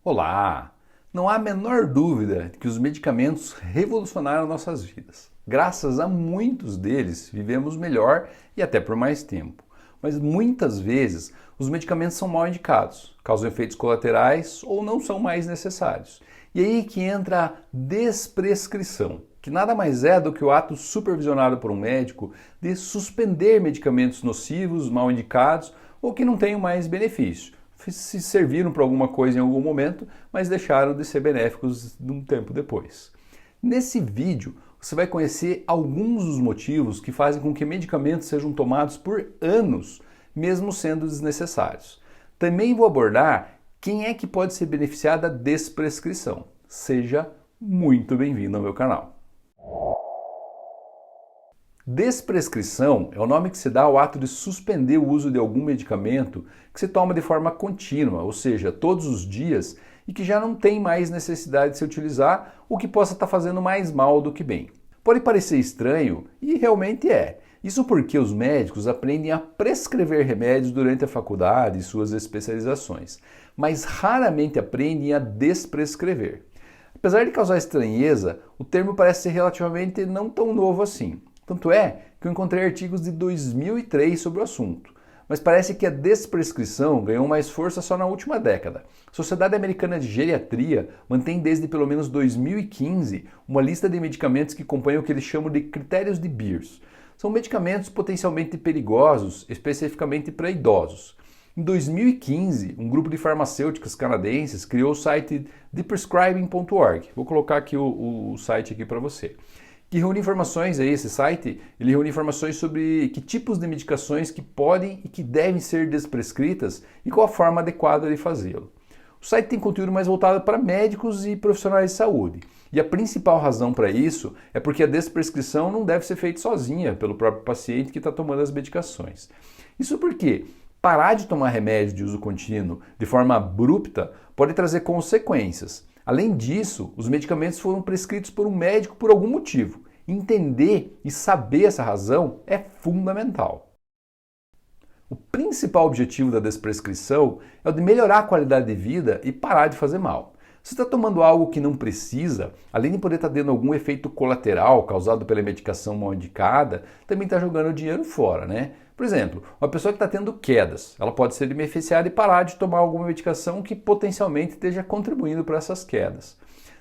Olá! Não há a menor dúvida de que os medicamentos revolucionaram nossas vidas. Graças a muitos deles, vivemos melhor e até por mais tempo. Mas muitas vezes, os medicamentos são mal indicados, causam efeitos colaterais ou não são mais necessários. E aí que entra a desprescrição, que nada mais é do que o ato supervisionado por um médico de suspender medicamentos nocivos, mal indicados ou que não tenham mais benefício. Se serviram para alguma coisa em algum momento, mas deixaram de ser benéficos de um tempo depois. Nesse vídeo, você vai conhecer alguns dos motivos que fazem com que medicamentos sejam tomados por anos, mesmo sendo desnecessários. Também vou abordar quem é que pode ser beneficiado da desprescrição. Seja muito bem-vindo ao meu canal. Desprescrição é o nome que se dá ao ato de suspender o uso de algum medicamento que se toma de forma contínua, ou seja, todos os dias, e que já não tem mais necessidade de se utilizar ou que possa estar fazendo mais mal do que bem. Pode parecer estranho, e realmente é. Isso porque os médicos aprendem a prescrever remédios durante a faculdade e suas especializações, mas raramente aprendem a desprescrever. Apesar de causar estranheza, o termo parece ser relativamente não tão novo assim. Tanto é que eu encontrei artigos de 2003 sobre o assunto, mas parece que a desprescrição ganhou mais força só na última década. A Sociedade Americana de Geriatria mantém desde pelo menos 2015 uma lista de medicamentos que compõem o que eles chamam de critérios de Beers. São medicamentos potencialmente perigosos, especificamente para idosos. Em 2015, um grupo de farmacêuticas canadenses criou o site theprescribing.org. Vou colocar aqui o site aqui para você. Que reúne informações, esse site, ele reúne informações sobre que tipos de medicações que podem e que devem ser desprescritas e qual a forma adequada de fazê-lo. O site tem conteúdo mais voltado para médicos e profissionais de saúde. E a principal razão para isso é porque a desprescrição não deve ser feita sozinha pelo próprio paciente que está tomando as medicações. Isso porque parar de tomar remédio de uso contínuo de forma abrupta pode trazer consequências. Além disso, os medicamentos foram prescritos por um médico por algum motivo. Entender e saber essa razão é fundamental. O principal objetivo da desprescrição é o de melhorar a qualidade de vida e parar de fazer mal. Se está tomando algo que não precisa, além de poder estar tendo algum efeito colateral causado pela medicação mal indicada, também está jogando dinheiro fora, né? Por exemplo, uma pessoa que está tendo quedas, ela pode ser beneficiada e parar de tomar alguma medicação que potencialmente esteja contribuindo para essas quedas.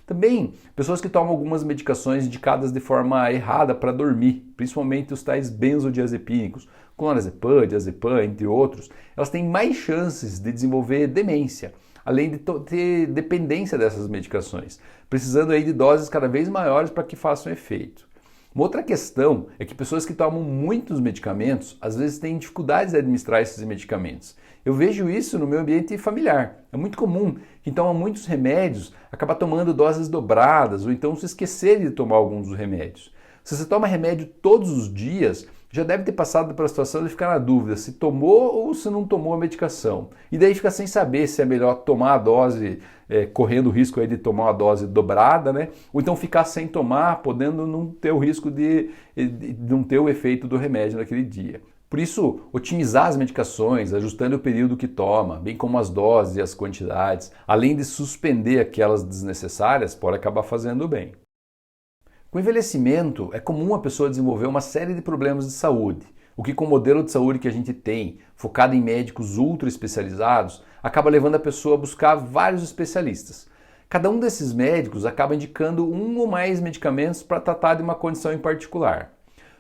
Também, pessoas que tomam algumas medicações indicadas de forma errada para dormir, principalmente os tais benzodiazepínicos, clonazepam, diazepam, entre outros, elas têm mais chances de desenvolver demência, além de ter dependência dessas medicações, precisando aí de doses cada vez maiores para que façam efeito. Uma outra questão é que pessoas que tomam muitos medicamentos às vezes têm dificuldades de administrar esses medicamentos. Eu vejo isso no meu ambiente familiar. É muito comum quem toma muitos remédios acabar tomando doses dobradas ou então se esquecer de tomar alguns dos remédios. Se você toma remédio todos os dias, já deve ter passado pela situação de ficar na dúvida se tomou ou se não tomou a medicação. E daí fica sem saber se é melhor tomar a dose, correndo o risco aí de tomar uma dose dobrada, né? Ou então ficar sem tomar, podendo não ter o risco de não ter o efeito do remédio naquele dia. Por isso, otimizar as medicações, ajustando o período que toma, bem como as doses e as quantidades, além de suspender aquelas desnecessárias, pode acabar fazendo bem. Com o envelhecimento, é comum a pessoa desenvolver uma série de problemas de saúde, o que com o modelo de saúde que a gente tem, focado em médicos ultra especializados, acaba levando a pessoa a buscar vários especialistas. Cada um desses médicos acaba indicando um ou mais medicamentos para tratar de uma condição em particular.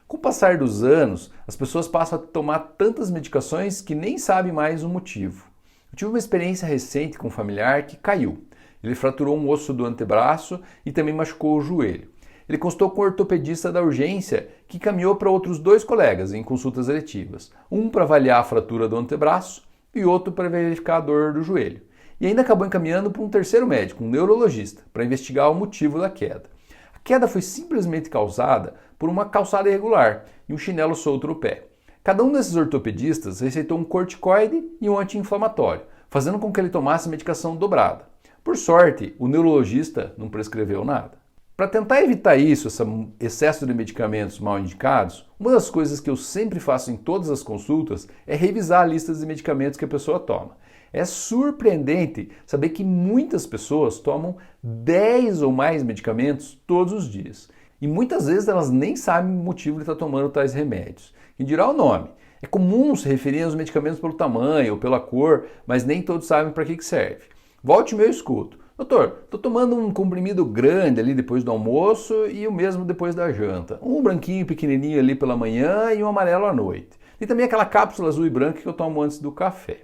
Com o passar dos anos, as pessoas passam a tomar tantas medicações que nem sabem mais o motivo. Eu tive uma experiência recente com um familiar que caiu. Ele fraturou um osso do antebraço e também machucou o joelho. Ele consultou com o ortopedista da urgência, que caminhou para outros 2 colegas em consultas eletivas. Um para avaliar a fratura do antebraço e outro para verificar a dor do joelho. E ainda acabou encaminhando para um terceiro médico, um neurologista, para investigar o motivo da queda. A queda foi simplesmente causada por uma calçada irregular e um chinelo solto no pé. Cada um desses ortopedistas receitou um corticoide e um anti-inflamatório, fazendo com que ele tomasse medicação dobrada. Por sorte, o neurologista não prescreveu nada. Para tentar evitar isso, esse excesso de medicamentos mal indicados, uma das coisas que eu sempre faço em todas as consultas é revisar a lista de medicamentos que a pessoa toma. É surpreendente saber que muitas pessoas tomam 10 ou mais medicamentos todos os dias. E muitas vezes elas nem sabem o motivo de estar tomando tais remédios. Quem dirá o nome? É comum se referir aos medicamentos pelo tamanho ou pela cor, mas nem todos sabem para que serve. Volte e meia eu escuto. Doutor, estou tomando um comprimido grande ali depois do almoço e o mesmo depois da janta. Um branquinho pequenininho ali pela manhã e um amarelo à noite. E também aquela cápsula azul e branca que eu tomo antes do café.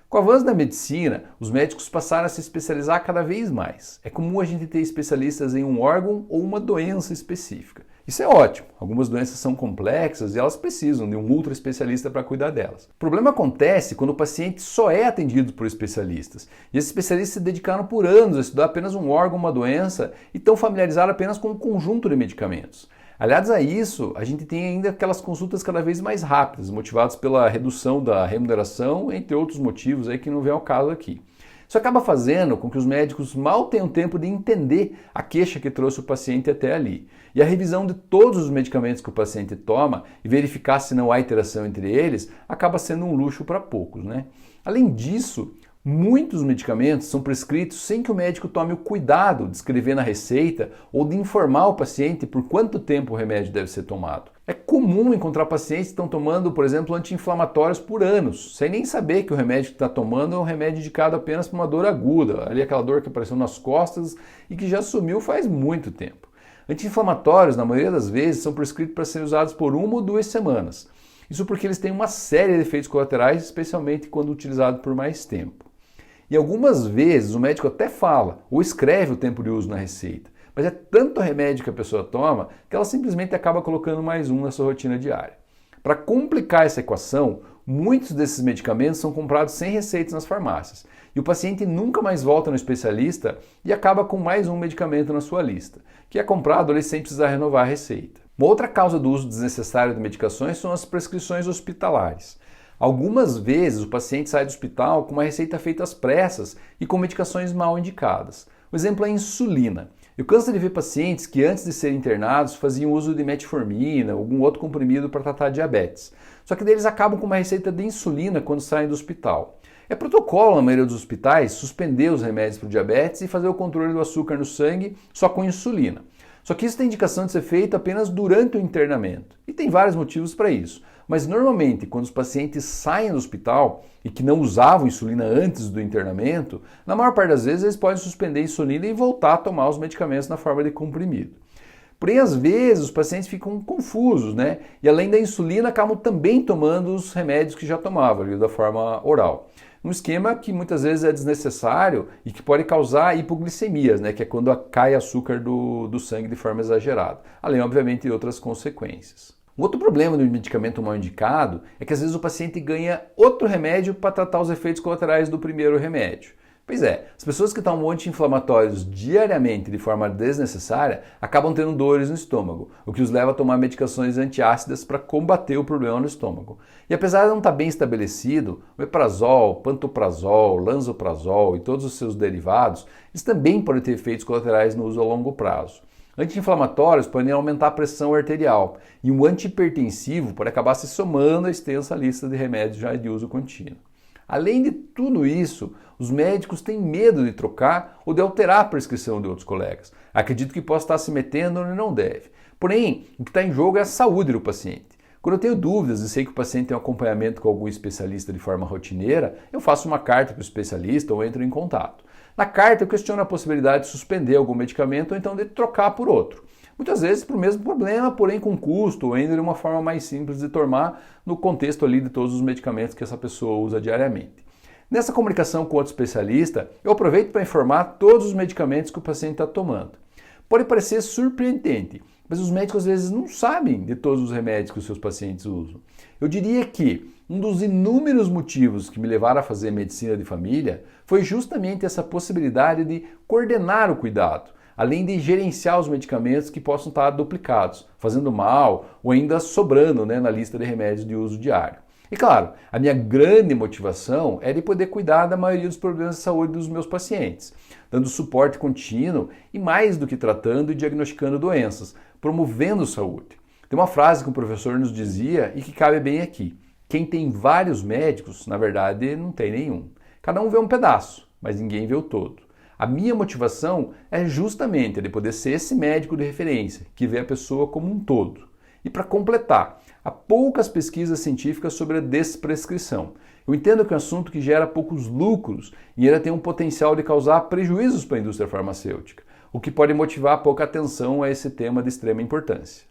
Com o avanço da medicina, os médicos passaram a se especializar cada vez mais. É comum a gente ter especialistas em um órgão ou uma doença específica. Isso é ótimo. Algumas doenças são complexas e elas precisam de um ultra especialista para cuidar delas. O problema acontece quando o paciente só é atendido por especialistas. E esses especialistas se dedicaram por anos a estudar apenas um órgão, uma doença e estão familiarizados apenas com um conjunto de medicamentos. Aliados a isso, a gente tem ainda aquelas consultas cada vez mais rápidas, motivadas pela redução da remuneração, entre outros motivos aí que não vem ao caso aqui. Isso acaba fazendo com que os médicos mal tenham tempo de entender a queixa que trouxe o paciente até ali. E a revisão de todos os medicamentos que o paciente toma e verificar se não há interação entre eles acaba sendo um luxo para poucos, né? Além disso, muitos medicamentos são prescritos sem que o médico tome o cuidado de escrever na receita ou de informar o paciente por quanto tempo o remédio deve ser tomado. É comum encontrar pacientes que estão tomando, por exemplo, anti-inflamatórios por anos, sem nem saber que o remédio que está tomando é um remédio indicado apenas para uma dor aguda, ali aquela dor que apareceu nas costas e que já sumiu faz muito tempo. Anti-inflamatórios, na maioria das vezes, são prescritos para serem usados por 1 ou 2 semanas. Isso porque eles têm uma série de efeitos colaterais, especialmente quando utilizados por mais tempo. E algumas vezes o médico até fala ou escreve o tempo de uso na receita, mas é tanto remédio que a pessoa toma que ela simplesmente acaba colocando mais um na sua rotina diária. Para complicar essa equação, muitos desses medicamentos são comprados sem receitas nas farmácias e o paciente nunca mais volta no especialista e acaba com mais um medicamento na sua lista, que é comprado ali sem precisar renovar a receita. Uma outra causa do uso desnecessário de medicações são as prescrições hospitalares. Algumas vezes o paciente sai do hospital com uma receita feita às pressas e com medicações mal indicadas. O exemplo é a insulina. Eu canso de ver pacientes que antes de serem internados faziam uso de metformina ou algum outro comprimido para tratar diabetes. Só que eles acabam com uma receita de insulina quando saem do hospital. É protocolo na maioria dos hospitais suspender os remédios para o diabetes e fazer o controle do açúcar no sangue só com insulina. Só que isso tem indicação de ser feito apenas durante o internamento. E tem vários motivos para isso. Mas normalmente, quando os pacientes saem do hospital e que não usavam insulina antes do internamento, na maior parte das vezes eles podem suspender a insulina e voltar a tomar os medicamentos na forma de comprimido. Porém, às vezes, os pacientes ficam confusos, né? E além da insulina, acabam também tomando os remédios que já tomavam, ali, da forma oral. Um esquema que muitas vezes é desnecessário e que pode causar hipoglicemias, né? Que é quando cai açúcar do sangue de forma exagerada. Além, obviamente, de outras consequências. Um outro problema do medicamento mal indicado é que às vezes o paciente ganha outro remédio para tratar os efeitos colaterais do primeiro remédio. Pois é, as pessoas que tomam anti-inflamatórios diariamente de forma desnecessária acabam tendo dores no estômago, o que os leva a tomar medicações antiácidas para combater o problema no estômago. E apesar de não estar bem estabelecido, o eprazol, pantoprazol, lansoprazol e todos os seus derivados, eles também podem ter efeitos colaterais no uso a longo prazo. Anti-inflamatórios podem aumentar a pressão arterial e um antihipertensivo pode acabar se somando à extensa lista de remédios já de uso contínuo. Além de tudo isso, os médicos têm medo de trocar ou de alterar a prescrição de outros colegas. Acredito que possa estar se metendo onde não deve. Porém, o que está em jogo é a saúde do paciente. Quando eu tenho dúvidas e sei que o paciente tem um acompanhamento com algum especialista de forma rotineira, eu faço uma carta para o especialista ou entro em contato. Na carta eu questiono a possibilidade de suspender algum medicamento ou então de trocar por outro. Muitas vezes para o mesmo problema, porém com custo ou ainda de uma forma mais simples de tomar no contexto ali de todos os medicamentos que essa pessoa usa diariamente. Nessa comunicação com outro especialista, eu aproveito para informar todos os medicamentos que o paciente está tomando. Pode parecer surpreendente, mas os médicos às vezes não sabem de todos os remédios que os seus pacientes usam. Eu diria que um dos inúmeros motivos que me levaram a fazer medicina de família foi justamente essa possibilidade de coordenar o cuidado, além de gerenciar os medicamentos que possam estar duplicados, fazendo mal ou ainda sobrando, na lista de remédios de uso diário. E claro, a minha grande motivação é de poder cuidar da maioria dos problemas de saúde dos meus pacientes, dando suporte contínuo e mais do que tratando e diagnosticando doenças, promovendo saúde. Tem uma frase que o professor nos dizia e que cabe bem aqui. Quem tem vários médicos, na verdade, não tem nenhum. Cada um vê um pedaço, mas ninguém vê o todo. A minha motivação é justamente a de poder ser esse médico de referência, que vê a pessoa como um todo. E para completar, há poucas pesquisas científicas sobre a desprescrição. Eu entendo que é um assunto que gera poucos lucros e ainda tem um potencial de causar prejuízos para a indústria farmacêutica, o que pode motivar pouca atenção a esse tema de extrema importância.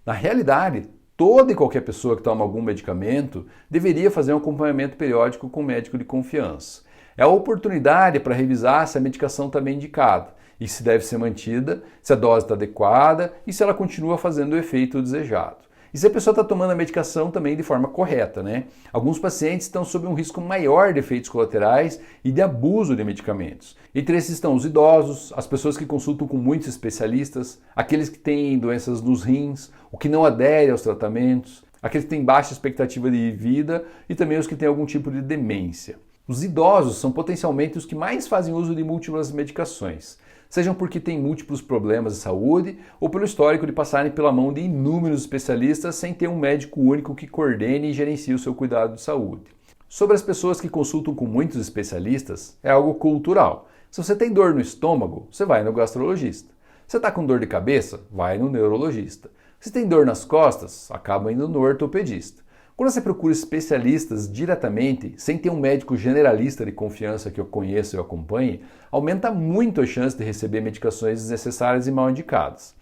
Na realidade, toda e qualquer pessoa que toma algum medicamento deveria fazer um acompanhamento periódico com um médico de confiança. É a oportunidade para revisar se a medicação está bem indicada e se deve ser mantida, se a dose está adequada e se ela continua fazendo o efeito desejado. E se a pessoa está tomando a medicação também de forma correta, né? Alguns pacientes estão sob um risco maior de efeitos colaterais e de abuso de medicamentos. Entre esses estão os idosos, as pessoas que consultam com muitos especialistas, aqueles que têm doenças nos rins, o que não adere aos tratamentos, aqueles que têm baixa expectativa de vida e também os que têm algum tipo de demência. Os idosos são potencialmente os que mais fazem uso de múltiplas medicações, sejam porque têm múltiplos problemas de saúde ou pelo histórico de passarem pela mão de inúmeros especialistas sem ter um médico único que coordene e gerencie o seu cuidado de saúde. Sobre as pessoas que consultam com muitos especialistas, é algo cultural. Se você tem dor no estômago, você vai no gastrologista. Se você está com dor de cabeça, vai no neurologista. Se tem dor nas costas, acaba indo no ortopedista. Quando você procura especialistas diretamente, sem ter um médico generalista de confiança que eu conheça e eu acompanhe, aumenta muito a chance de receber medicações desnecessárias e mal indicadas.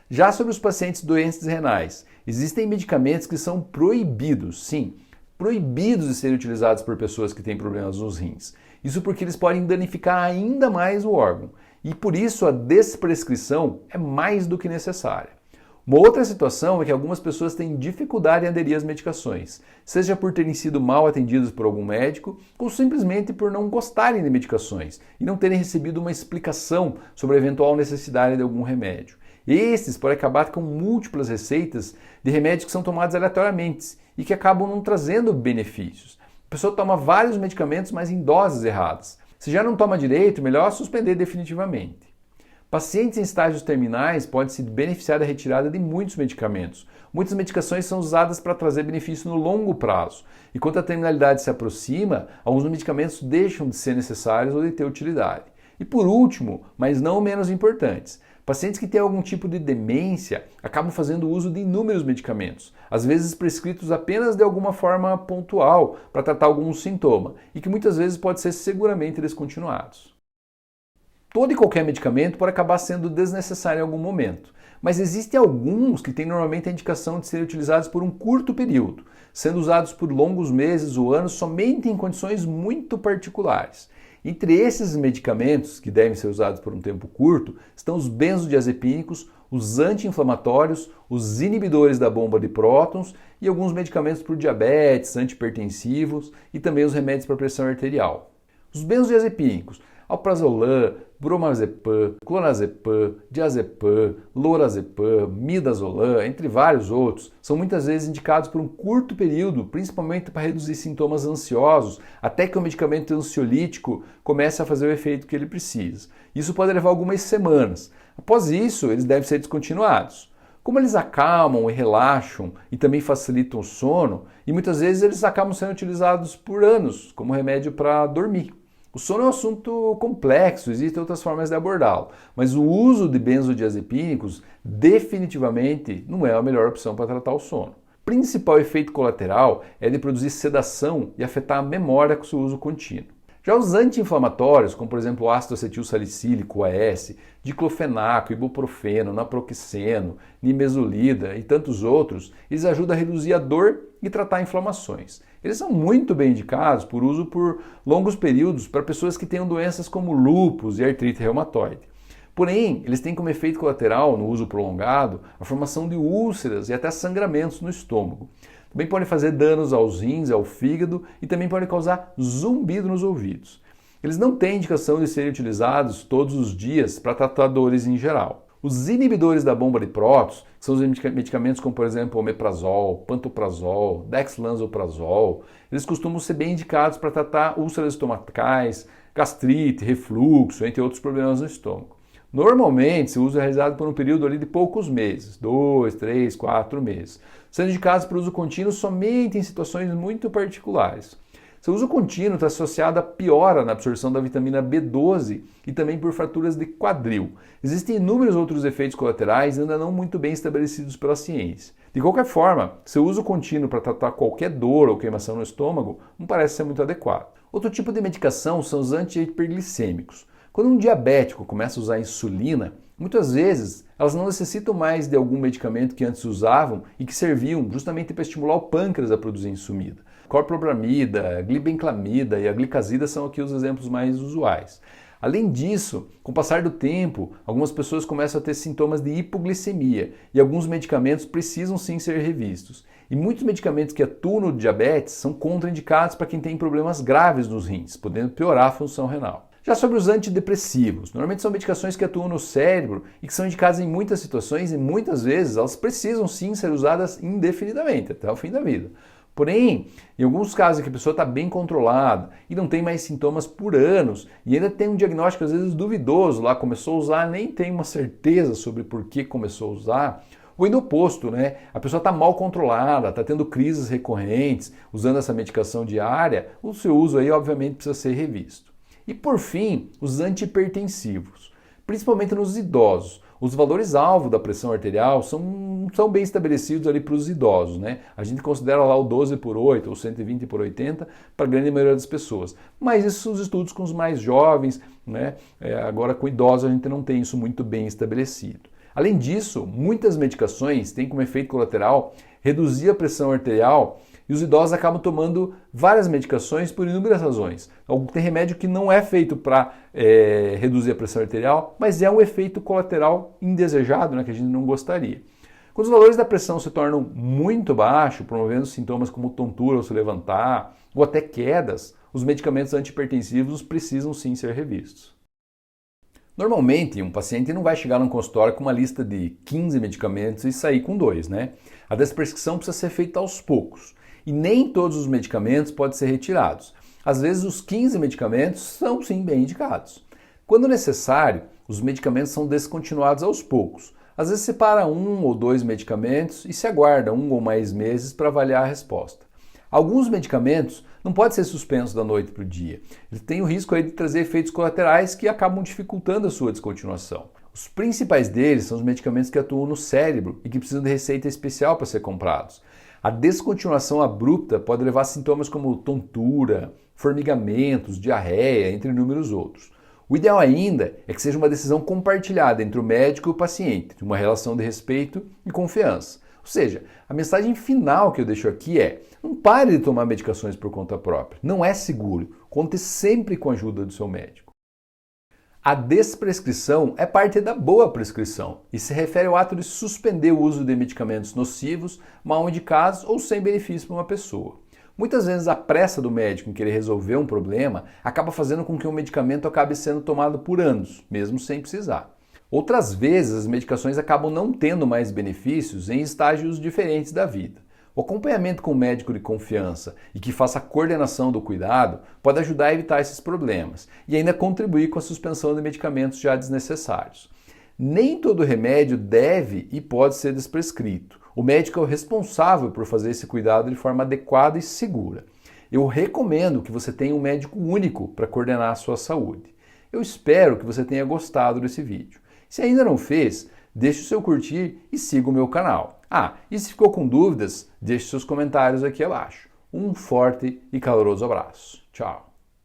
Já sobre os pacientes doentes renais, existem medicamentos que são proibidos, sim, proibidos de serem utilizados por pessoas que têm problemas nos rins. Isso porque eles podem danificar ainda mais o órgão e por isso a desprescrição é mais do que necessária. Uma outra situação é que algumas pessoas têm dificuldade em aderir às medicações, seja por terem sido mal atendidas por algum médico ou simplesmente por não gostarem de medicações e não terem recebido uma explicação sobre a eventual necessidade de algum remédio. Esses podem acabar com múltiplas receitas de remédios que são tomados aleatoriamente e que acabam não trazendo benefícios. A pessoa toma vários medicamentos, mas em doses erradas. Se já não toma direito, melhor suspender definitivamente. Pacientes em estágios terminais podem se beneficiar da retirada de muitos medicamentos. Muitas medicações são usadas para trazer benefício no longo prazo. E quando a terminalidade se aproxima, alguns medicamentos deixam de ser necessários ou de ter utilidade. E por último, mas não menos importantes, pacientes que têm algum tipo de demência acabam fazendo uso de inúmeros medicamentos, às vezes prescritos apenas de alguma forma pontual para tratar algum sintoma e que muitas vezes podem ser seguramente descontinuados. Todo e qualquer medicamento pode acabar sendo desnecessário em algum momento, mas existem alguns que têm normalmente a indicação de serem utilizados por um curto período, sendo usados por longos meses ou anos somente em condições muito particulares. Entre esses medicamentos, que devem ser usados por um tempo curto, estão os benzodiazepínicos, os anti-inflamatórios, os inibidores da bomba de prótons e alguns medicamentos para o diabetes, antihipertensivos e também os remédios para pressão arterial. Os benzodiazepínicos, alprazolam, bromazepam, clonazepam, diazepam, lorazepam, midazolam, entre vários outros, são muitas vezes indicados por um curto período, principalmente para reduzir sintomas ansiosos, até que o medicamento ansiolítico comece a fazer o efeito que ele precisa. Isso pode levar algumas semanas. Após isso, eles devem ser descontinuados. Como eles acalmam e relaxam e também facilitam o sono, e muitas vezes eles acabam sendo utilizados por anos como remédio para dormir. O sono é um assunto complexo, existem outras formas de abordá-lo, mas o uso de benzodiazepínicos definitivamente não é a melhor opção para tratar o sono. O principal efeito colateral é de produzir sedação e afetar a memória com seu uso contínuo. Já os anti-inflamatórios, como por exemplo o ácido acetil salicílico, AS, diclofenaco, ibuprofeno, naproxeno, nimesulida e tantos outros, eles ajudam a reduzir a dor e tratar inflamações. Eles são muito bem indicados por uso por longos períodos para pessoas que tenham doenças como lúpus e artrite reumatoide. Porém, eles têm como efeito colateral, no uso prolongado, a formação de úlceras e até sangramentos no estômago. Também podem fazer danos aos rins, ao fígado e também podem causar zumbido nos ouvidos. Eles não têm indicação de serem utilizados todos os dias para tratar dores em geral. Os inibidores da bomba de prótons, que são os medicamentos como, por exemplo, omeprazol, pantoprazol, dexlansoprazol, eles costumam ser bem indicados para tratar úlceras estomacais, gastrite, refluxo, entre outros problemas no estômago. Normalmente, o uso é realizado por um período ali de poucos meses, 2, 3, 4 meses, sendo indicados para uso contínuo somente em situações muito particulares. Seu uso contínuo está associado a piora na absorção da vitamina B12 e também por fraturas de quadril. Existem inúmeros outros efeitos colaterais ainda não muito bem estabelecidos pela ciência. De qualquer forma, seu uso contínuo para tratar qualquer dor ou queimação no estômago não parece ser muito adequado. Outro tipo de medicação são os antihiperglicêmicos. Quando um diabético começa a usar insulina, muitas vezes elas não necessitam mais de algum medicamento que antes usavam e que serviam justamente para estimular o pâncreas a produzir insulina. Clopropramida, glibenclamida e a glicazida são aqui os exemplos mais usuais. Além disso, com o passar do tempo, algumas pessoas começam a ter sintomas de hipoglicemia e alguns medicamentos precisam sim ser revistos. E muitos medicamentos que atuam no diabetes são contraindicados para quem tem problemas graves nos rins, podendo piorar a função renal. Já sobre os antidepressivos, normalmente são medicações que atuam no cérebro e que são indicadas em muitas situações e muitas vezes elas precisam sim ser usadas indefinidamente, até o fim da vida. Porém, em alguns casos em que a pessoa está bem controlada e não tem mais sintomas por anos e ainda tem um diagnóstico às vezes duvidoso lá, começou a usar, nem tem uma certeza sobre por que começou a usar, ou ainda oposto, né? A pessoa está mal controlada, está tendo crises recorrentes, usando essa medicação diária, o seu uso aí obviamente precisa ser revisto. E por fim, os antihipertensivos, principalmente nos idosos. Os valores-alvo da pressão arterial são bem estabelecidos ali para os idosos, né? A gente considera lá o 12/8 ou 120/80 para a grande maioria das pessoas. Mas isso são os estudos com os mais jovens, né? Agora com idosos a gente não tem isso muito bem estabelecido. Além disso, muitas medicações têm como efeito colateral reduzir a pressão arterial e os idosos acabam tomando várias medicações por inúmeras razões. Tem remédio que não é feito para reduzir a pressão arterial, mas é um efeito colateral indesejado, né, que a gente não gostaria. Quando os valores da pressão se tornam muito baixos, promovendo sintomas como tontura ao se levantar, ou até quedas, os medicamentos antihipertensivos precisam sim ser revistos. Normalmente, um paciente não vai chegar num consultório com uma lista de 15 medicamentos e sair com 2, né? A desprescrição precisa ser feita aos poucos. E nem todos os medicamentos podem ser retirados. Às vezes os 15 medicamentos são sim bem indicados. Quando necessário, os medicamentos são descontinuados aos poucos. Às vezes se para 1 ou 2 medicamentos e se aguarda 1 ou mais meses para avaliar a resposta. Alguns medicamentos não podem ser suspensos da noite para o dia. Eles têm o risco aí de trazer efeitos colaterais que acabam dificultando a sua descontinuação. Os principais deles são os medicamentos que atuam no cérebro e que precisam de receita especial para ser comprados. A descontinuação abrupta pode levar a sintomas como tontura, formigamentos, diarreia, entre inúmeros outros. O ideal ainda é que seja uma decisão compartilhada entre o médico e o paciente, de uma relação de respeito e confiança. Ou seja, a mensagem final que eu deixo aqui é: não pare de tomar medicações por conta própria. Não é seguro. Conte sempre com a ajuda do seu médico. A desprescrição é parte da boa prescrição e se refere ao ato de suspender o uso de medicamentos nocivos, mal indicados ou sem benefício para uma pessoa. Muitas vezes a pressa do médico em querer resolver um problema acaba fazendo com que o medicamento acabe sendo tomado por anos, mesmo sem precisar. Outras vezes as medicações acabam não tendo mais benefícios em estágios diferentes da vida. O acompanhamento com um médico de confiança e que faça a coordenação do cuidado pode ajudar a evitar esses problemas e ainda contribuir com a suspensão de medicamentos já desnecessários. Nem todo remédio deve e pode ser desprescrito. O médico é o responsável por fazer esse cuidado de forma adequada e segura. Eu recomendo que você tenha um médico único para coordenar a sua saúde. Eu espero que você tenha gostado desse vídeo. Se ainda não fez, deixe o seu curtir e siga o meu canal. E se ficou com dúvidas, deixe seus comentários aqui abaixo. Um forte e caloroso abraço. Tchau!